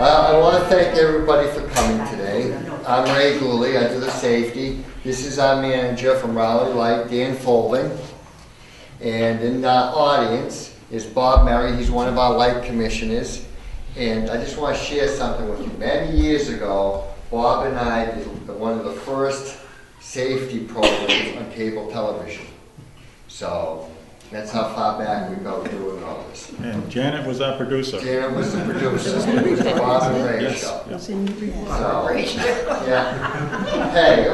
I want to thank everybody for coming today. I'm Ray Gooley, I do the safety. This is our manager from Raleigh Light, Dan Folding. And in the audience is Bob Murray. He's one of our light commissioners. And I just want to share something with you. Many years ago, Bob and I did one of the first safety programs on cable television. So that's how far back we go doing all this. And Janet was our producer. Janet was the producer. It was the Bob and Ray show. Yes. So, yeah. Hey,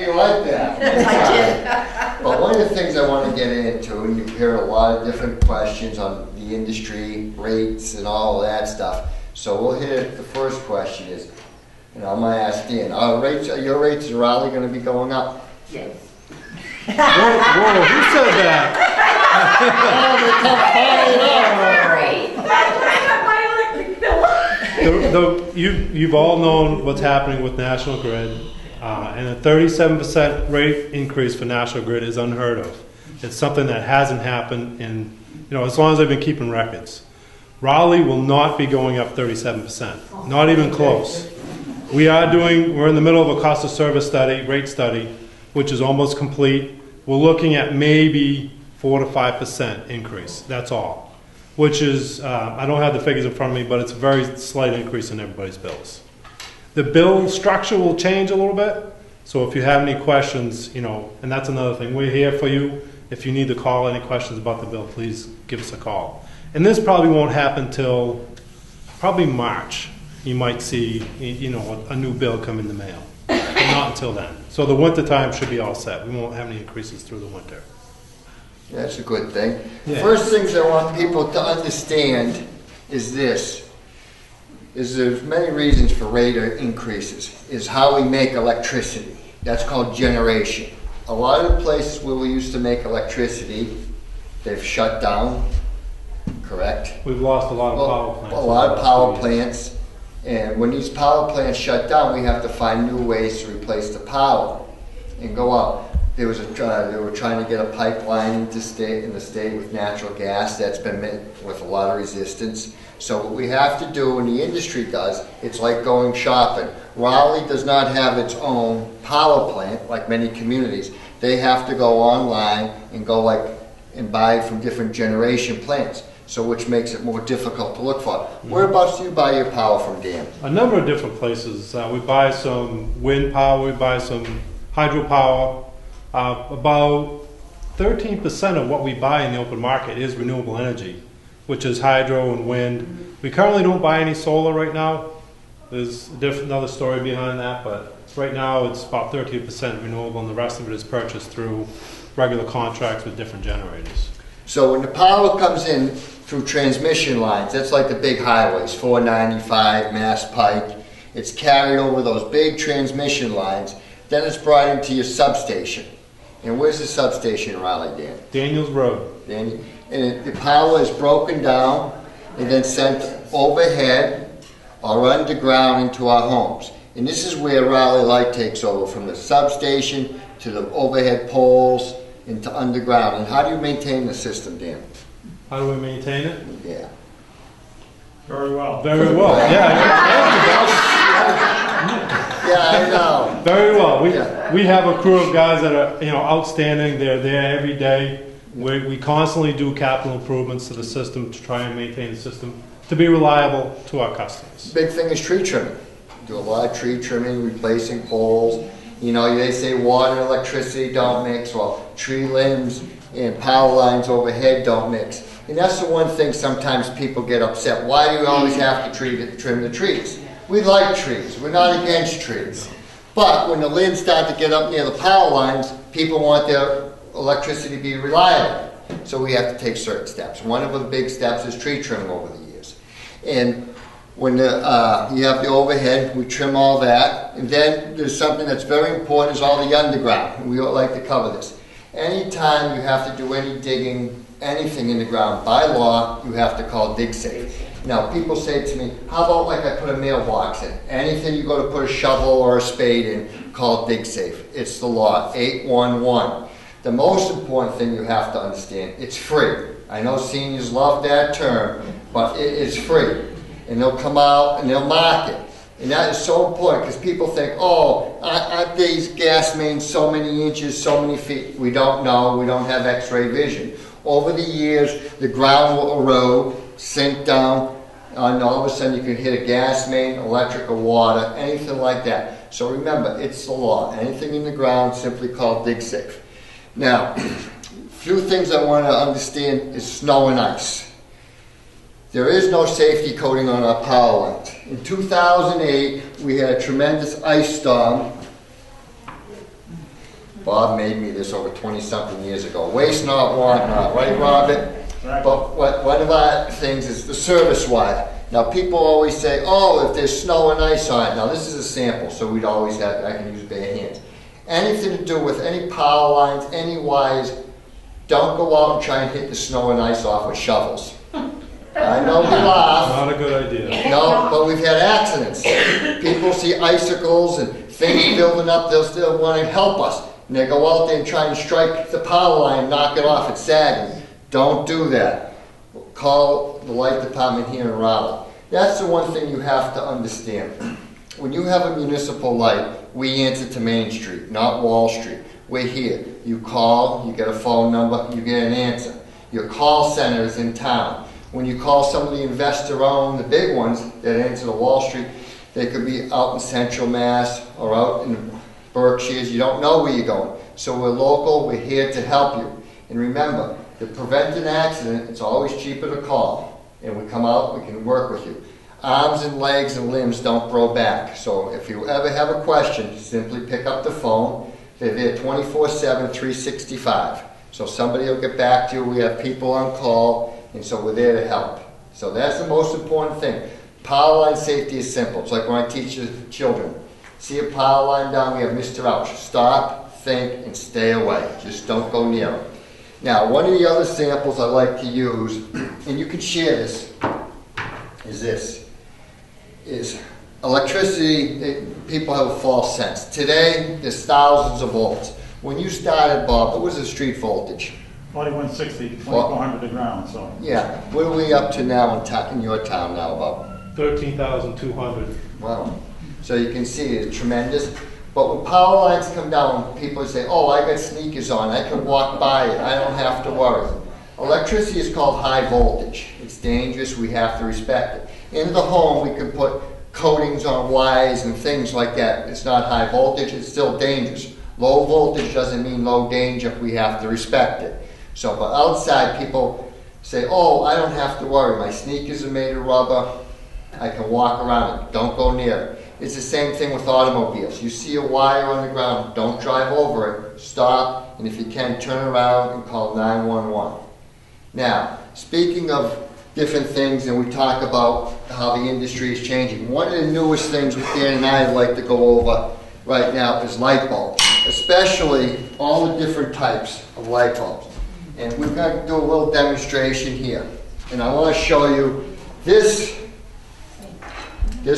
you like that? I did. But one of the things I want to get into, and you hear a lot of different questions on the industry, rates, and all of that stuff. So we'll hit the first question is, I'm going to ask Dan, are your rates in Raleigh going to be going up? Yes. Whoa, who said that? You've all known what's happening with National Grid, and a 37% rate increase for National Grid is unheard of. It's something that hasn't happened in, as long as I've been keeping records. Raleigh will not be going up 37%, not even close. We're in the middle of a cost of service study, rate study, which is almost complete. We're looking at maybe 4 to 5% increase, that's all. Which is, I don't have the figures in front of me, but it's a very slight increase in everybody's bills. The bill structure will change a little bit, so if you have any questions, and that's another thing, we're here for you. If you need to call any questions about the bill, please give us a call. And this probably won't happen till probably March. You might see, a new bill come in the mail. But not until then. So the winter time should be all set. We won't have any increases through the winter. That's a good thing. Yeah. First things I want people to understand is this. There's many reasons for rate increases. Is how we make electricity. That's called generation. A lot of the places where we used to make electricity, they've shut down, correct? We've lost a lot of power plants. A lot of power plants. And when these power plants shut down, we have to find new ways to replace the power and go out. They were trying to get a pipeline in the state with natural gas. That's been met with a lot of resistance. So what we have to do, and the industry does, it's like going shopping. Raleigh does not have its own power plant like many communities. They have to go online and and buy from different generation plants. So which makes it more difficult to look for. Whereabouts do you buy your power from, Dan? A number of different places. We buy some wind power, we buy some hydropower. About 13% of what we buy in the open market is renewable energy, which is hydro and wind. We currently don't buy any solar right now. There's another story behind that, but right now it's about 13% renewable, and the rest of it is purchased through regular contracts with different generators. So when the power comes in through transmission lines, that's like the big highways, 495, Mass Pike, it's carried over those big transmission lines, then it's brought into your substation. And where's the substation in Raleigh, Dan? Daniels Road. And the power is broken down and then sent overhead or underground into our homes. And this is where Raleigh Light takes over, from the substation to the overhead poles into underground. And how do you maintain the system, Dan? How do we maintain it? Yeah. Very well. Very well. Yeah. Yeah, I know. Very well. We have a crew of guys that are outstanding. They're there every day. We constantly do capital improvements to the system to try and maintain the system to be reliable to our customers. Big thing is tree trimming. Do a lot of tree trimming, replacing poles. They say water and electricity don't mix. Well, tree limbs and power lines overhead don't mix. And that's the one thing sometimes people get upset. Why do you always have to trim the trees? We like trees. We're not against trees. But when the limbs start to get up near the power lines, people want their electricity to be reliable. So we have to take certain steps. One of the big steps is tree trimming over the years. And when you have the overhead, we trim all that. And then there's something that's very important, is all the underground. And we don't like to cover this. Anytime you have to do any digging, anything in the ground, by law, you have to call DigSafe. Now, people say to me, how about like I put a mailbox in? Anything you go to put a shovel or a spade in, call DigSafe. It's the law, 811. The most important thing you have to understand, it's free. I know seniors love that term, but it is free. and they'll come out and they'll mark it. And that is so important because people think, oh, aren't these gas mains so many inches, so many feet? We don't know. We don't have x-ray vision. Over the years, the ground will erode, sink down, and all of a sudden you can hit a gas main, electric or water, anything like that. So remember, it's the law. Anything in the ground simply called dig safe. Now, a few things I want to understand is snow and ice. There is no safety coating on our power lines. In 2008, we had a tremendous ice storm. Bob made me this over 20-something years ago. Waste not, want not, right, Robert? Right. But one of our things is the service wire. Now, people always say, oh, if there's snow and ice on it. Now, this is a sample, so we'd always have, I can use bare hands. Anything to do with any power lines, any wires, don't go out and try and hit the snow and ice off with shovels. I know we laugh. Not a good idea. No, but we've had accidents. People see icicles and things building up, they'll still want to help us. And they go out there and try and strike the power line, knock it off, it's sagging. Don't do that. Call the light department here in Raleigh. That's the one thing you have to understand. When you have a municipal light, we answer to Main Street, not Wall Street. We're here. You call, you get a phone number, you get an answer. Your call center is in town. When you call some of the investor-owned, the big ones that answer to Wall Street, they could be out in Central Mass or out in the Berkshires. You don't know where you're going. So we're local, we're here to help you. And remember, to prevent an accident, it's always cheaper to call. And we come out, we can work with you. Arms and legs and limbs don't grow back. So if you ever have a question, simply pick up the phone. They're there 24/7, 365. So somebody will get back to you. We have people on call. And so we're there to help. So that's the most important thing. Power line safety is simple. It's like when I teach the children. See a power line down, we have Mr. Ouch. Stop, think, and stay away. Just don't go near them. Now, one of the other samples I like to use, and you can share this, is electricity. People have a false sense. Today, there's thousands of volts. When you started, Bob, what was the street voltage? 4160, 2400 to ground, so. Yeah. What are we up to now in your town now about? 13,200. Wow. So you can see it's tremendous. But when power lines come down, people say, oh, I got sneakers on. I can walk by it. I don't have to worry. Electricity is called high voltage. It's dangerous. We have to respect it. In the home, we can put coatings on wires and things like that. It's not high voltage. It's still dangerous. Low voltage doesn't mean low danger. We have to respect it. So, but outside, people say, oh, I don't have to worry. My sneakers are made of rubber. I can walk around it. Don't go near it. It's the same thing with automobiles. You see a wire on the ground, don't drive over it. Stop, and if you can, turn around and call 911. Now, speaking of different things, and we talk about how the industry is changing, one of the newest things Dan and I would like to go over right now is light bulbs, especially all the different types of light bulbs. And we're going to do a little demonstration here. And I want to show you this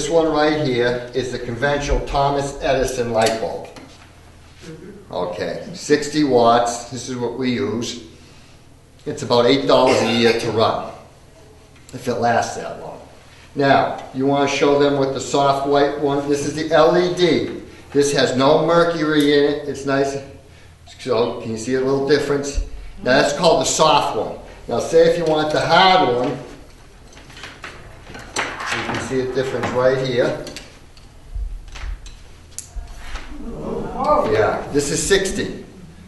one right here is the conventional Thomas Edison light bulb. Okay, 60 watts, this is what we use. It's about $8 a year to run, if it lasts that long. Now, you want to show them with the soft white one. This is the LED. This has no mercury in it. It's nice. So, can you see a little difference? Now that's called the soft one. Now say if you want the hard one, you can see the difference right here. Yeah, this is 60.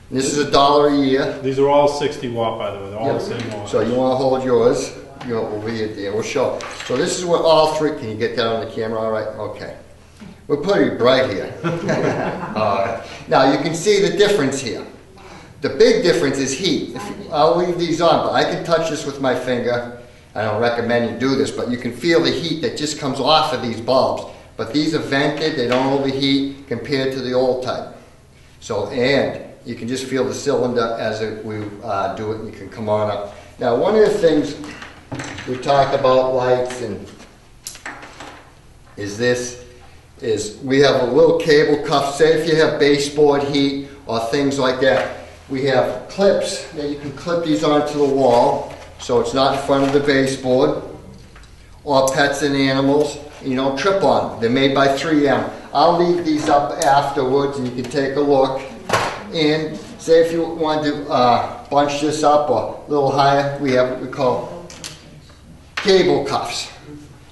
This is $1 a year. These are all 60 watt, by the way. They're all the same watt. So you want to hold yours. Over here, dear. We'll show. So this is what all three. Can you get that on the camera? All right. Okay. We're pretty bright here. Now you can see the difference here. The big difference is heat. I'll leave these on, but I can touch this with my finger. I don't recommend you do this, but you can feel the heat that just comes off of these bulbs. But these are vented, they don't overheat compared to the old type. So, and you can just feel the cylinder as we do it, and you can come on up. Now, one of the things we talk about lights and is we have a little cable cuff. Say if you have baseboard heat or things like that, we have clips that you can clip these onto the wall so it's not in front of the baseboard. or pets and animals, you know, trip on them. They're made by 3M. I'll leave these up afterwards and you can take a look. And say if you want to bunch this up or a little higher, we have what we call cable cuffs.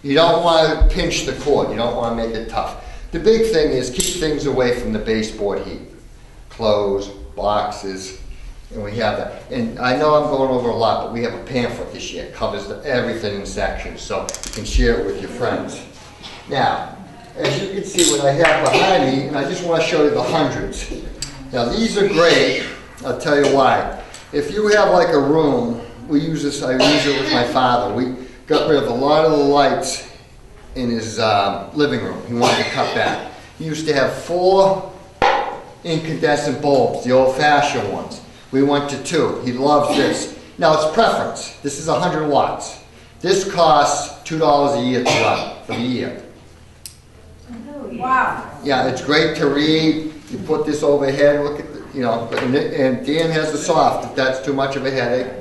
You don't want to pinch the cord. You don't want to make it tough. The big thing is keep things away from the baseboard heat. Clothes, boxes, and we have that. And I know I'm going over a lot, but we have a pamphlet this year. It covers everything in sections, so you can share it with your friends. Now, as you can see what I have behind me, and I just want to show you the hundreds. Now these are great. I'll tell you why. If you have like a room, we use this, I use it with my father. We got rid of a lot of the lights in his living room. He wanted to cut back. He used to have 4 incandescent bulbs, the old-fashioned ones. We went to 2. He loves this. Now it's preference. This is 100 watts. This costs $2 a year to run for the year. Wow. Yeah, it's great to read. You put this overhead, look at the, you know, and Dan has the soft if that's too much of a headache.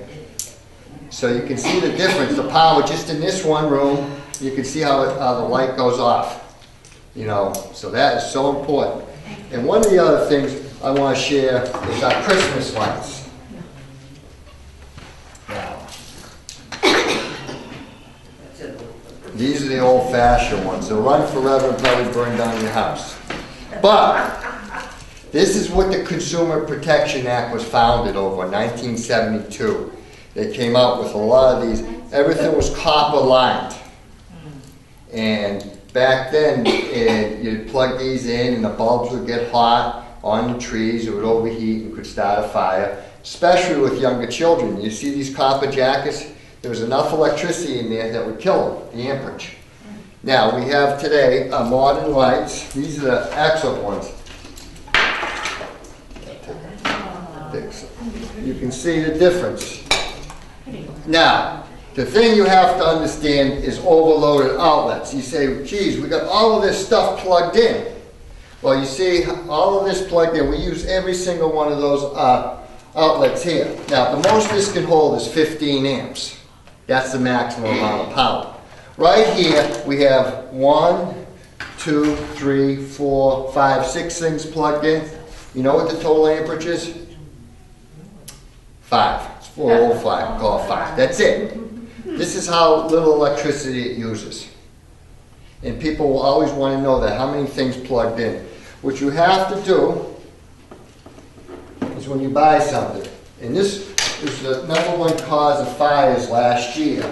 So you can see the difference, the power just in this one room. You can see how the light goes off. You know, so that is so important. And one of the other things I want to share is our Christmas lights. Now, these are the old-fashioned ones. They'll run forever and probably burn down your house. But this is what the Consumer Protection Act was founded over in 1972. They came out with a lot of these. Everything was copper lined. And back then, you'd plug these in and the bulbs would get hot on the trees. It would overheat and could start a fire, especially with younger children. You see these copper jackets? There was enough electricity in there that would kill them, the amperage. Now, we have today modern lights. These are the excellent ones. You can see the difference. Now, the thing you have to understand is overloaded outlets. You say, geez, we got all of this stuff plugged in. Well, you see, all of this plugged in. We use every single one of those outlets here. Now, the most this can hold is 15 amps. That's the maximum amount of power. Right here, we have 1, 2, 3, 4, 5, 6 things plugged in. You know what the total amperage is? 5. It's 405, call it 5. That's it. This is how little electricity it uses. And people will always want to know that, how many things plugged in. What you have to do is when you buy something, and this is the #1 cause of fires last year,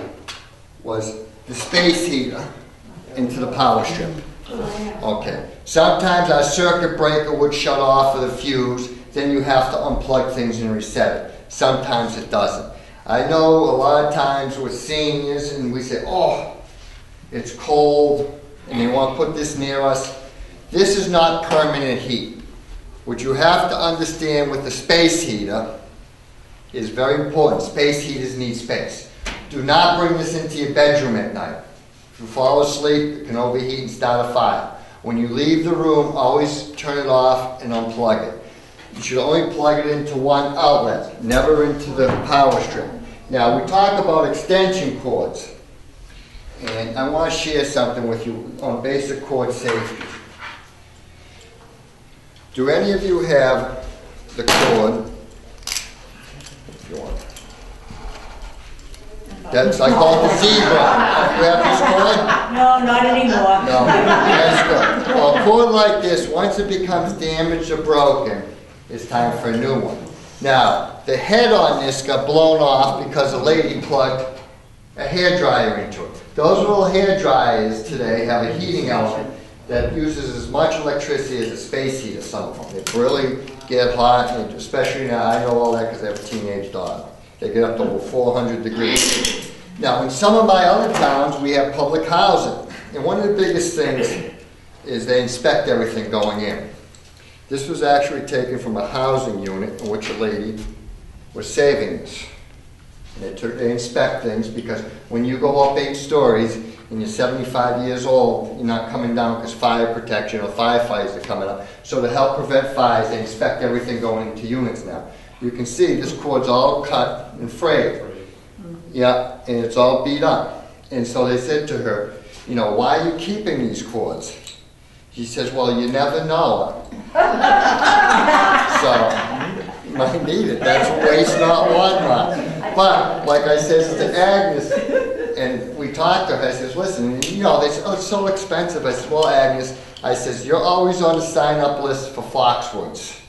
was the space heater into the power strip. Okay. Sometimes our circuit breaker would shut off for the fuse, then you have to unplug things and reset it. Sometimes it doesn't. I know a lot of times with seniors and we say, oh, it's cold and they want to put this near us. This is not permanent heat. What you have to understand with the space heater is very important. Space heaters need space. Do not bring this into your bedroom at night. If you fall asleep, it can overheat and start a fire. When you leave the room, always turn it off and unplug it. You should only plug it into one outlet, never into the power strip. Now, we talk about extension cords, and I want to share something with you on basic cord safety. Do any of you have the cord? If you want. That's, I call it the zebra. You have this cord? No, not anymore. No, that's good. Well, a cord like this, once it becomes damaged or broken, it's time for a new one. Now, the head on this got blown off because a lady plugged a hairdryer into it. Those little hair dryers today have a heating element that uses as much electricity as a space heater, some of them. They really get hot, and especially now, I know all that because I have a teenage daughter. They get up to over 400 degrees. Now, in some of my other towns, we have public housing. And one of the biggest things is they inspect everything going in. This was actually taken from a housing unit in which a lady was saving this. And they inspect things because when you go up 8 stories and you're 75 years old, you're not coming down because fire protection or firefighters are coming up. So to help prevent fires, they inspect everything going into units now. You can see this cord's all cut and frayed. Yeah, and it's all beat up. And so they said to her, you know, why are you keeping these cords? She says, well, you never know. So, you might need it. That's waste not, want not. But, like I says to Agnes, and we talked to her, I says, listen, you know, they said, oh, it's so expensive. I said, well, Agnes, I says, you're always on the sign-up list for Foxwoods.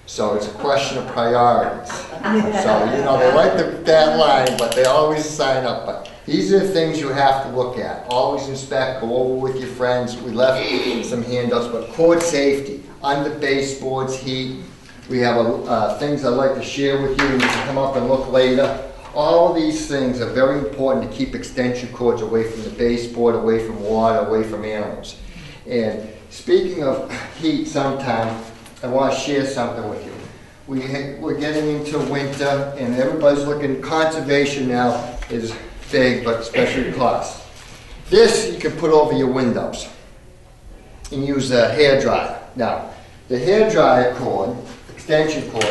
So it's a question of priorities. So, you know, they like that line, but they always sign up. But these are the things you have to look at. Always inspect, go over with your friends. We left some handouts, but cord safety, under baseboards, heat. We have things I'd like to share with you, and you can come up and look later. All of these things are very important to keep extension cords away from the baseboard, away from water, away from animals. And speaking of heat sometime, I want to share something with you. We're getting into winter, and everybody's looking, conservation now is big, but especially cost. This you can put over your windows and use a hairdryer. Now, the hairdryer cord, extension cord,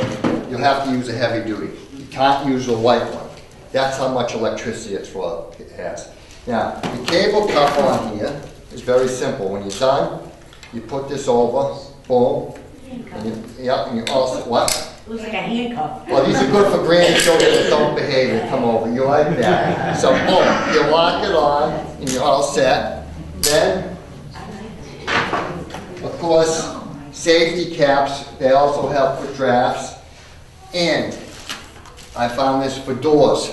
you'll have to use a heavy duty. You can't use a light one. That's how much electricity it has. Now, the cable cup on here is very simple. When you're done, you put this over, boom, and you also, what? Looks like a handcuff. Well, these are good for grandchildren that don't behave and come over. You like that. So, boom, you lock it on, and you're all set. Then, of course, safety caps, they also help with drafts. And I found this for doors,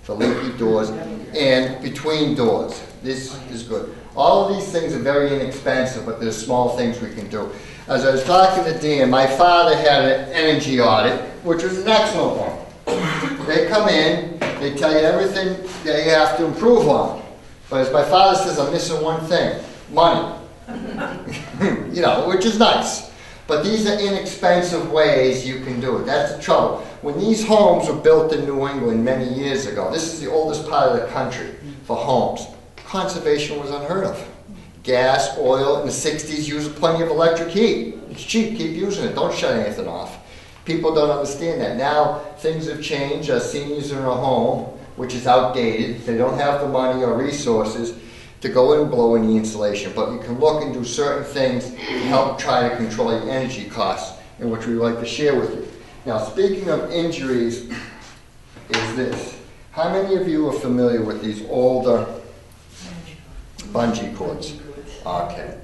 for leaky doors, and between doors. This is good. All of these things are very inexpensive, but there's small things we can do. As I was talking to Dan, my father had an energy audit, which was an excellent one. They come in, they tell you everything they have to improve on. But as my father says, I'm missing one thing, money. You know, which is nice. But these are inexpensive ways you can do it. That's the trouble. When these homes were built in New England many years ago, this is the oldest part of the country for homes, conservation was unheard of. Gas, oil, in the 60s used plenty of electric heat. It's cheap, keep using it, don't shut anything off. People don't understand that. Now things have changed, seniors are in a home, which is outdated. They don't have the money or resources to go in and blow in the insulation, but you can look and do certain things to help try to control your energy costs, in which we would like to share with you. Now, speaking of injuries, is this. How many of you are familiar with these older bungee cords? Okay.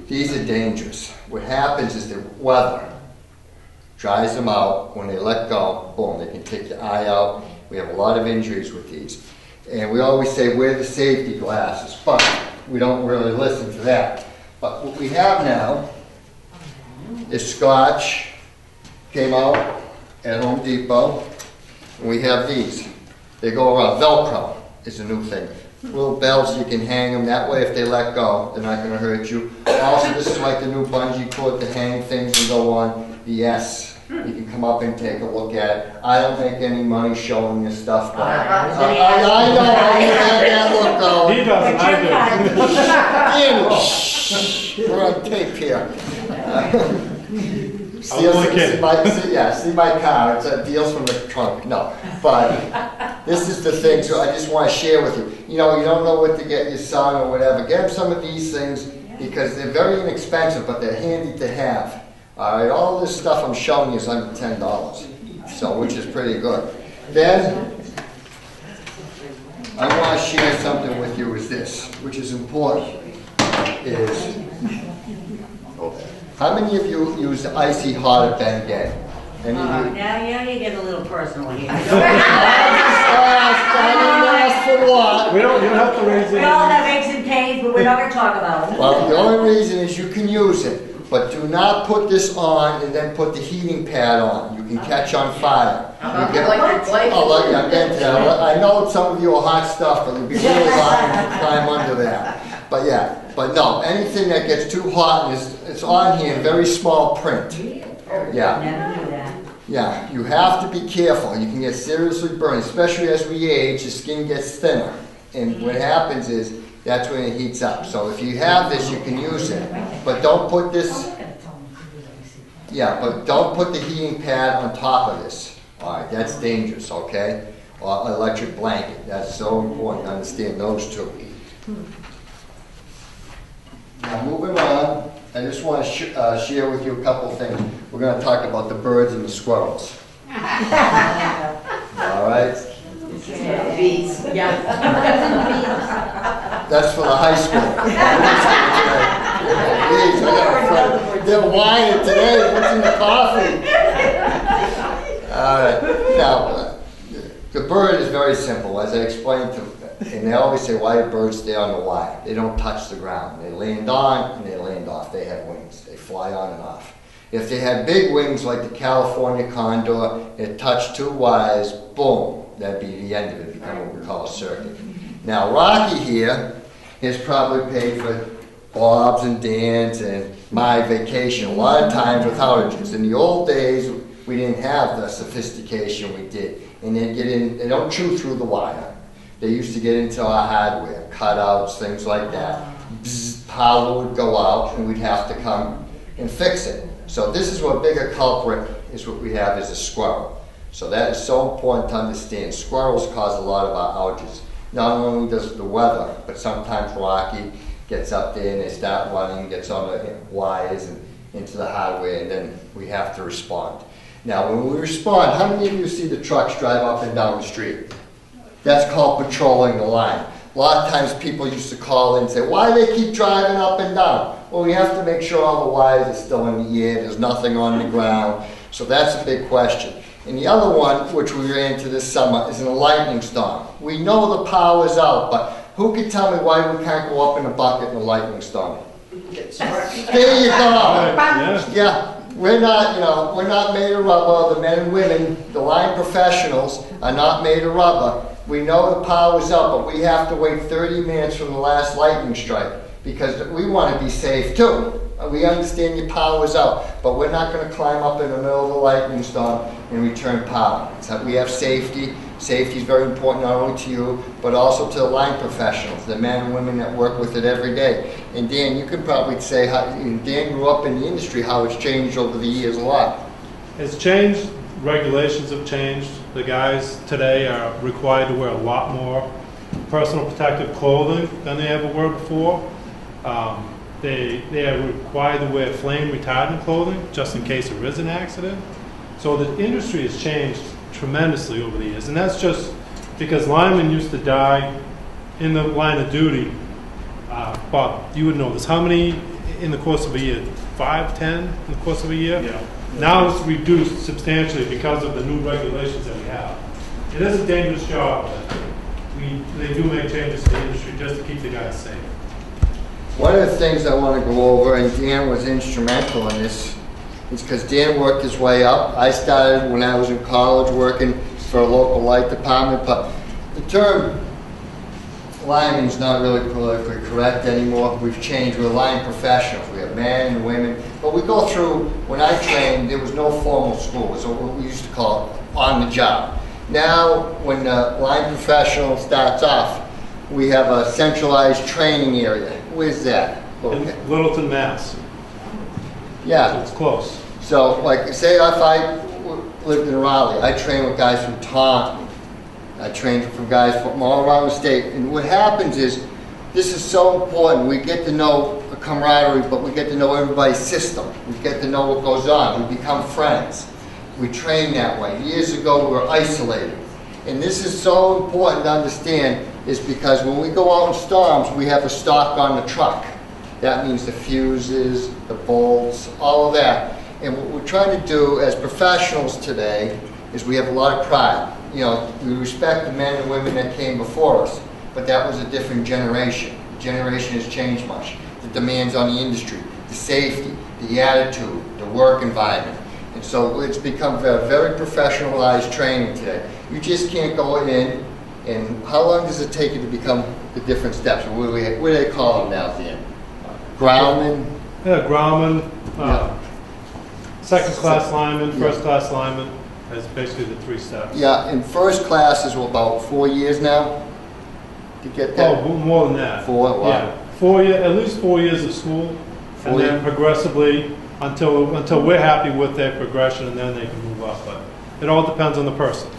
These are dangerous. What happens is the weather dries them out. When they let go, boom, they can take your eye out. We have a lot of injuries with these. And we always say, wear the safety glasses, but we don't really listen to that. But what we have now is Scotch, came out at Home Depot, and we have these. They go around. Velcro is a new thing. Little bells, you can hang them. That way if they let go, they're not going to hurt you. Also, this is like the new bungee cord to hang things and go on. Yes. You can come up and take a look at it. I don't make any money showing this stuff, but I know, I had that look going. He doesn't, I do. Shh, we're on tape here. See my car, it's deals from the trunk. No, but this is the thing, so I just want to share with you. You know, you don't know what to get your son or whatever. Get him some of these things because they're very inexpensive, but they're handy to have. All right, all this stuff I'm showing you is under $10, so which is pretty good. Then I want to share something with you. Is this, which is important, is how many of you use the icy hot at Bengay? Any of you? Now you get a little personal here. I didn't ask for what. You don't have to raise it. We all have aches and pains, but we're not going to talk about them. Well, the only reason is you can use it. But do not put this on and then put the heating pad on. You can catch on fire. I'm getting to that. I know some of you are hot stuff, but it'll be really hot when you climb under that. But yeah, but no, anything that gets too hot, and it's on here in very small print. Yeah. Never do that. Yeah, you have to be careful. You can get seriously burned, especially as we age, the skin gets thinner. And what happens is, that's when it heats up. So if you have this, you can use it. But don't put this, but don't put the heating pad on top of this. All right, that's dangerous, okay? or electric blanket. That's so important to understand those two. Now moving on, I just want to share with you a couple of things. We're going to talk about the birds and the squirrels. All right? Bees. Yeah. That's for the high school. Bees, they're whining today. What's in the coffee? All right. Now, the bird is very simple, as I explained to them. And they always say, why do birds stay on the wire? They don't touch the ground. They land on and they land off. They have wings. They fly on and off. If they had big wings like the California condor, it touched 2 wires, boom, that'd be the end of it. It'd become what we call a circuit. Now, Rocky here has probably paid for Bob's and Dan's and my vacation a lot of times with outages. In the old days, we didn't have the sophistication we did. And they don't chew through the wire. They used to get into our hardware, cutouts, things like that. Bzz, power would go out and we'd have to come and fix it. So this is what bigger culprit is what we have is a squirrel. So that is so important to understand. Squirrels cause a lot of our outages. Not only does the weather, but sometimes Rocky gets up there and they start running, gets on the wires and into the hardware, and then we have to respond. Now when we respond, how many of you see the trucks drive up and down the street? That's called patrolling the line. A lot of times people used to call in and say, why do they keep driving up and down? Well, we have to make sure all the wires are still in the air, there's nothing on the ground. So that's a big question. And the other one, which we ran into this summer, is in a lightning storm. We know the power's out, but who can tell me why we can't go up in a bucket in a lightning storm? There you go. Yeah. We're not, we're not made of rubber. The men and women, the line professionals, are not made of rubber. We know the power's up, but we have to wait 30 minutes from the last lightning strike because we want to be safe too. We understand your power's out, but we're not going to climb up in the middle of the lightning storm and return power. So we have safety. Safety is very important not only to you, but also to the line professionals, the men and women that work with it every day. And Dan, you could probably say, Dan grew up in the industry, how it's changed over the years a lot. It's changed. Regulations have changed. The guys today are required to wear a lot more personal protective clothing than they ever were before. They are required to wear flame retardant clothing just in case there is an accident. So the industry has changed tremendously over the years, and that's just because linemen used to die in the line of duty. Bob, you would know this. How many in the course of a year? 5, 10 in the course of a year? Yeah. Now it's reduced substantially because of the new regulations that we have. It is a dangerous job, but they do make changes to the industry just to keep the guys safe. One of the things I want to go over, and Dan was instrumental in this, is because Dan worked his way up. I started when I was in college working for a local light department, but the term lineman is not really politically correct anymore. We've changed. We're line professionals. We have men and women. But we go through, when I trained, there was no formal school. It was what we used to call on the job. Now, when the line professional starts off, we have a centralized training area. Where's that? In Littleton, Mass. Yeah. So it's close. So, like, say if I lived in Raleigh, I trained with guys from Taunton. I trained from guys from all around the state. And what happens is, this is so important. We get to know the camaraderie, but we get to know everybody's system. We get to know what goes on. We become friends. We train that way. Years ago, we were isolated. And this is so important to understand is because when we go out in storms, we have a stock on the truck. That means the fuses, the bolts, all of that. And what we're trying to do as professionals today is we have a lot of pride. We respect the men and women that came before us, but that was a different generation. The generation has changed much. The demands on the industry, the safety, the attitude, the work environment. And so it's become a very professionalized training today. You just can't go in, and how long does it take you to become the different steps? What do they call them now, Dan? Groundman? Yeah, groundman, second class lineman, first class lineman. That's basically the 3 steps. Yeah, and first class is about 4 years now to get that? Oh, more than that. 4? Wow. Yeah, 4 years, at least 4 years of school, and then progressively until we're happy with their progression, and then they can move up. But it all depends on the person.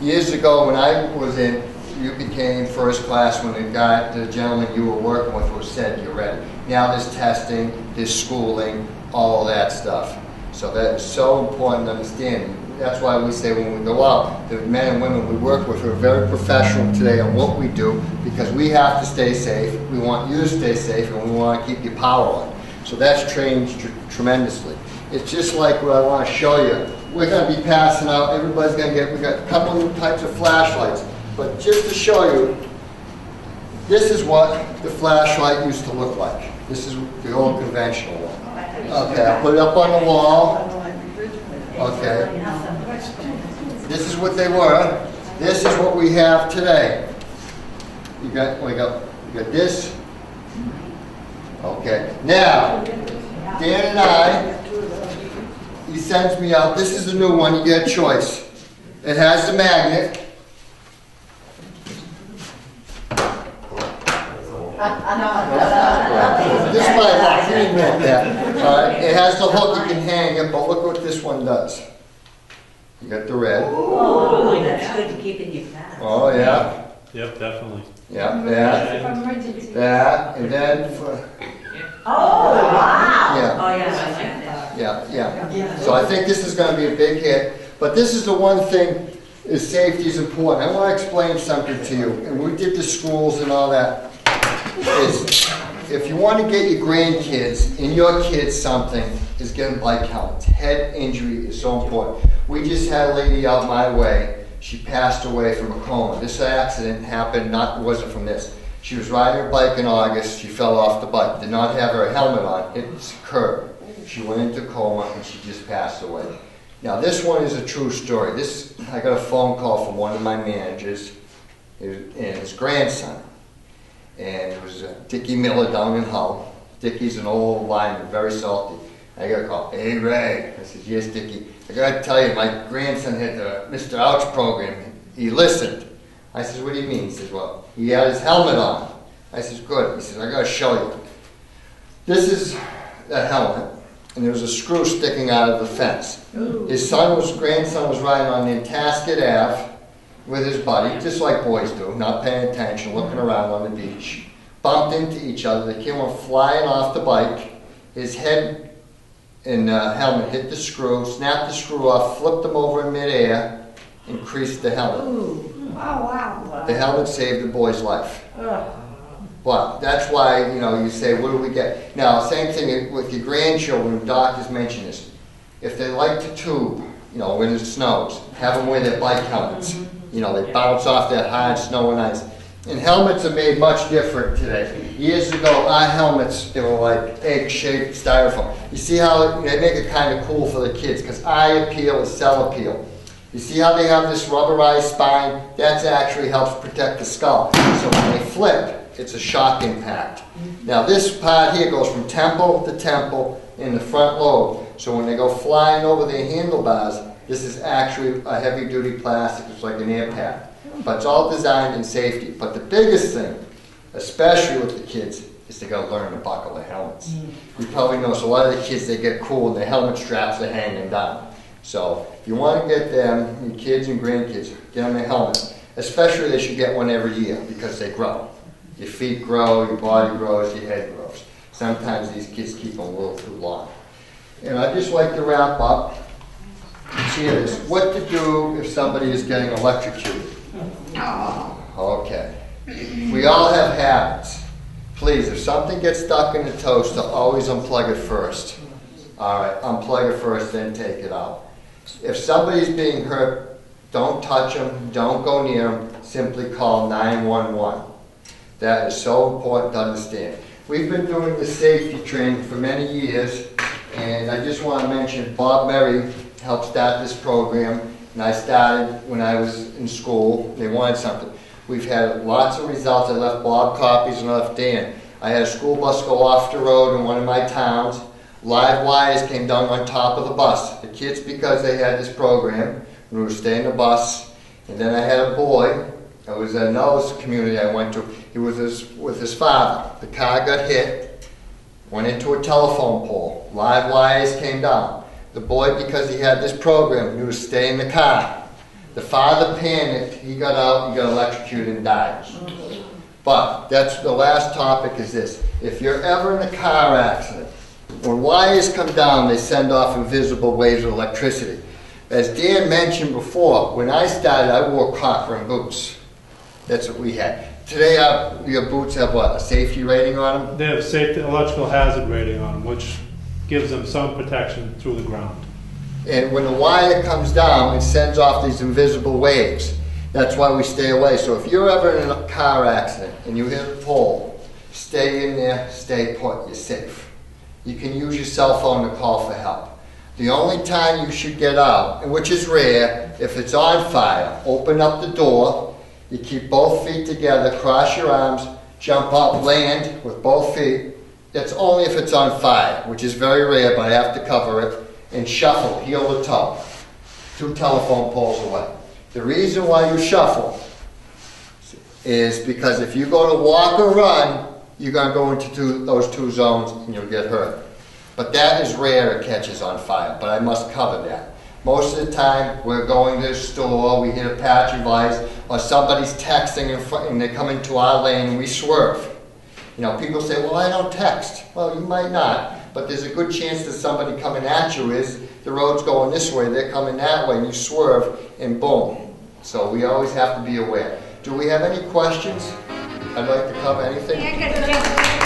Years ago when I was in, you became first class when the gentleman you were working with was said you're ready. Now there's testing, there's schooling, all of that stuff. So that's so important to understand. That's why we say when we go out, the men and women we work with are very professional today on what we do, because we have to stay safe, we want you to stay safe, and we want to keep your power on. So that's changed tremendously. It's just like what I want to show you. We're going to be passing out, everybody's going to get, we got a couple new types of flashlights. But just to show you, this is what the flashlight used to look like. This is the old conventional one. Okay, I'll put it up on the wall. Okay. This is what they were. This is what we have today. We got this. Okay. Now, Dan and I, he sends me out. This is the new one. You get a choice. It has the magnet. This might not meant that. It has the hook, you can hang it, but look what this one does. You got the red. Oh, that's good to keep in your pants. Oh, yeah. Yep, definitely. Yeah, that, and then for, Oh, wow. Yeah. Oh, yes, I like that. yeah. So I think this is going to be a big hit. But this is the one thing, is safety is important. I want to explain something to you. And we did the schools and all that. Is if you want to get your grandkids and your kids something, is get them bike helmets. Head injury is so important. We just had a lady out my way. She passed away from a coma. This accident happened, wasn't from this. She was riding her bike in August. She fell off the bike. Did not have her helmet on. Hit the curb. She went into coma and she just passed away. Now this one is a true story. I got a phone call from one of my managers and his grandson. And it was Dickie Miller down in Hull. Dickie's an old lineman, very salty. I got a call, hey Ray. I said, yes Dickie. I got to tell you, my grandson had the Mr. Ouch program. He listened. I said, what do you mean? He says, well, he had his helmet on. I said, good. He says, I got to show you. This is that helmet, and there was a screw sticking out of the fence. His grandson was riding on Nantasket Ave with his buddy, just like boys do, not paying attention, looking around on the beach. Bumped into each other. The kid went flying off the bike. His head and helmet hit the screw, snapped the screw off, flipped him over in midair, and creased the helmet. Oh, wow. The helmet saved the boy's life. But that's why, you say, what do we get? Now, same thing with your grandchildren, doctors mention this. If they like to tube, when it snows, have them wear their bike helmets. They bounce off that hard snow and ice. And helmets are made much different today. Years ago, our helmets, they were like egg-shaped styrofoam. You see how they make it kind of cool for the kids, because eye appeal is cell appeal. You see how they have this rubberized spine? That actually helps protect the skull. So when they flip, it's a shock impact. Now this part here goes from temple to temple in the front lobe. So when they go flying over their handlebars, this is actually a heavy-duty plastic. It's like an air pad. But it's all designed in safety. But the biggest thing, especially with the kids, is they got to learn to buckle their helmets. You probably notice a lot of the kids, they get cool and their helmet straps are hanging down. So if you want to get them, your kids and grandkids, get them a helmet. Especially they should get one every year because they grow. Your feet grow, your body grows, your head grows. Sometimes these kids keep them a little too long. And I'd just like to wrap up. Here is what to do if somebody is getting electrocuted. Okay. We all have habits. Please, if something gets stuck in the toaster, always unplug it first. All right, unplug it first, then take it out. If somebody's being hurt, don't touch them, don't go near them, simply call 911. That is so important to understand. We've been doing the safety training for many years, and I just want to mention Bob Murray helped start this program, and I started when I was in school. They wanted something. We've had lots of results. I left Bob copies and I left Dan. I had a school bus go off the road in one of my towns. Live wires came down on top of the bus. The kids, because they had this program, we were staying in the bus. And then I had a boy. It was another community I went to. He was with his father. The car got hit, went into a telephone pole. Live wires came down. The boy, because he had this program, knew to stay in the car. The father panicked, he got out, he got electrocuted and died. But that's the last topic is this. If you're ever in a car accident, when wires come down, they send off invisible waves of electricity. As Dan mentioned before, when I started, I wore Cochrane boots. That's what we had. Today, your boots have what, a safety rating on them? They have safety electrical hazard rating on them, which gives them some protection through the ground. And when the wire comes down, it sends off these invisible waves. That's why we stay away. So if you're ever in a car accident and you hit a pole, stay in there, stay put, you're safe. You can use your cell phone to call for help. The only time you should get out, and which is rare, if it's on fire, open up the door, you keep both feet together, cross your arms, jump up, land with both feet. That's only if it's on fire, which is very rare, but I have to cover it, and shuffle, heel to toe, 2 telephone poles away. The reason why you shuffle is because if you go to walk or run, you're going to go into those 2 zones and you'll get hurt. But that is rare it catches on fire, but I must cover that. Most of the time, we're going to the store, we hit a patch of ice, or somebody's texting in front, and they come into our lane and we swerve. You know, people say, well, I don't text. Well, you might not, but there's a good chance that somebody coming at you is, the road's going this way, they're coming that way, and you swerve, and boom. So we always have to be aware. Do we have any questions? I'd like to cover anything.